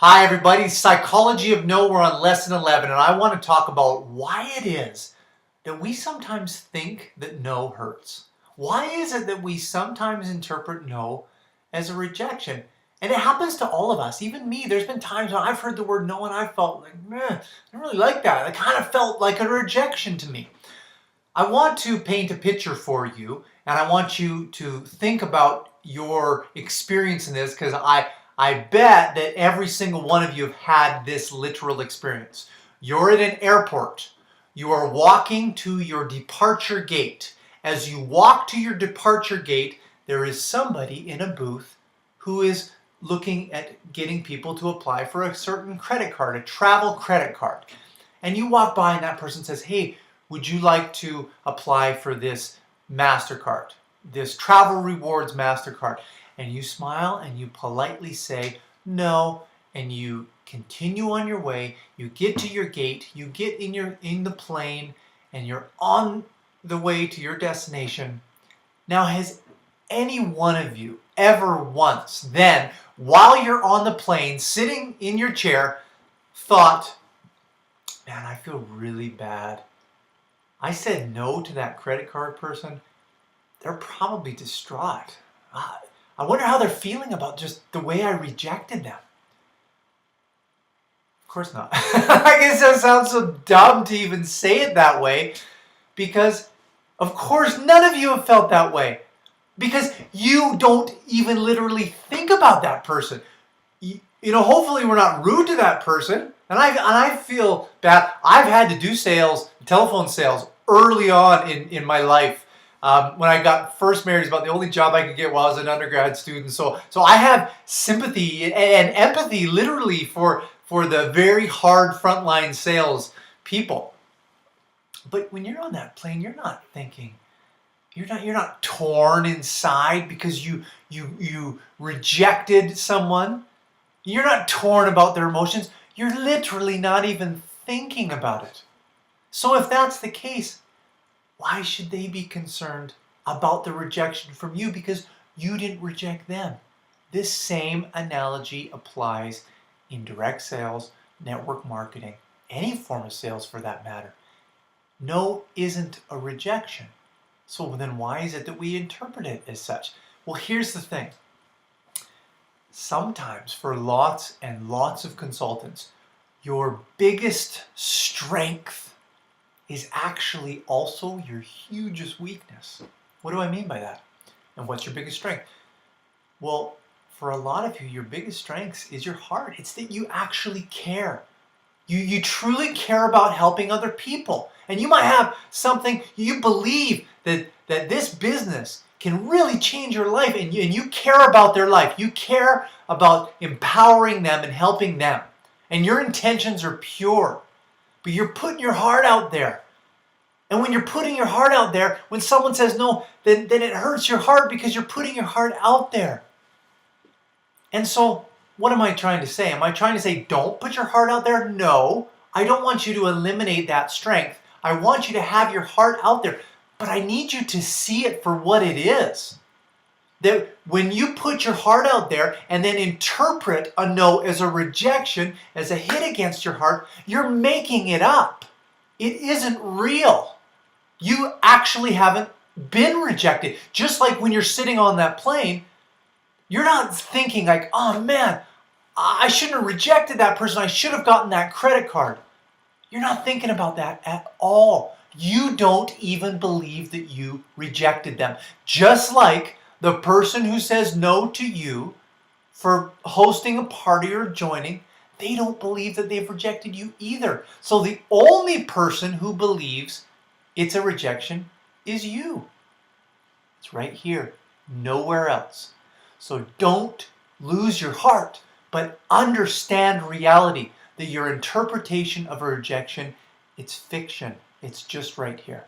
Hi everybody, Psychology of No, we're on lesson 11 and I want to talk about why it is that we sometimes think that no hurts. Why is it that we sometimes interpret no as a rejection? And it happens to all of us, even me. There's been times when I've heard the word no and I felt like, meh, I don't really like that. It kind of felt like a rejection to me. I want to paint a picture for you and I want you to think about your experience in this because I bet that every single one of you have had this literal experience. You're at an airport. You are walking to your departure gate. As you walk to your departure gate, there is somebody in a booth who is looking at getting people to apply for a certain credit card, a travel credit card. And you walk by and that person says, hey, would you like to apply for this MasterCard, this Travel Rewards MasterCard? And you smile and you politely say no, and you continue on your way. You get to your gate, you get in the plane, and you're on the way to your destination. Now, has any one of you ever once then, while you're on the plane, sitting in your chair, thought, man, I feel really bad. I said no to that credit card person. They're probably distraught. I wonder how they're feeling about just the way I rejected them. Of course not. I guess that sounds so dumb to even say it that way because, of course, none of you have felt that way because you don't even literally think about that person. Hopefully we're not rude to that person. And I feel bad. I've had to do sales, telephone sales, early on in my life. When I got first married, it's about the only job I could get while I was an undergrad student. So I have sympathy and empathy literally for the very hard frontline sales people. But when you're on that plane, you're not thinking, you're not torn inside because you rejected someone. You're not torn about their emotions. You're literally not even thinking about it. So if that's the case, why should they be concerned about the rejection from you? Because you didn't reject them. This same analogy applies in direct sales, network marketing, any form of sales for that matter. No isn't a rejection. So then why is it that we interpret it as such? Well, here's the thing. Sometimes for lots and lots of consultants, your biggest strength is actually also your hugest weakness. What do I mean by that? And what's your biggest strength? Well, for a lot of you, your biggest strength is your heart. It's that you actually care. You truly care about helping other people. And you might have something, you believe that this business can really change your life and you care about their life. You care about empowering them and helping them. And your intentions are pure. But you're putting your heart out there. And when you're putting your heart out there, when someone says no, then it hurts your heart because you're putting your heart out there. And so, what am I trying to say? Am I trying to say don't put your heart out there? No. I don't want you to eliminate that strength. I want you to have your heart out there. But I need you to see it for what it is. That when you put your heart out there and then interpret a no as a rejection, as a hit against your heart, you're making it up. It isn't real. You actually haven't been rejected. Just like when you're sitting on that plane, you're not thinking like, oh man, I shouldn't have rejected that person. I should have gotten that credit card. You're not thinking about that at all. You don't even believe that you rejected them. Just like the person who says no to you for hosting a party or joining, they don't believe that they've rejected you either. So the only person who believes it's a rejection is you. It's right here, nowhere else. So don't lose your heart, but understand reality, that your interpretation of a rejection, it's fiction. It's just right here.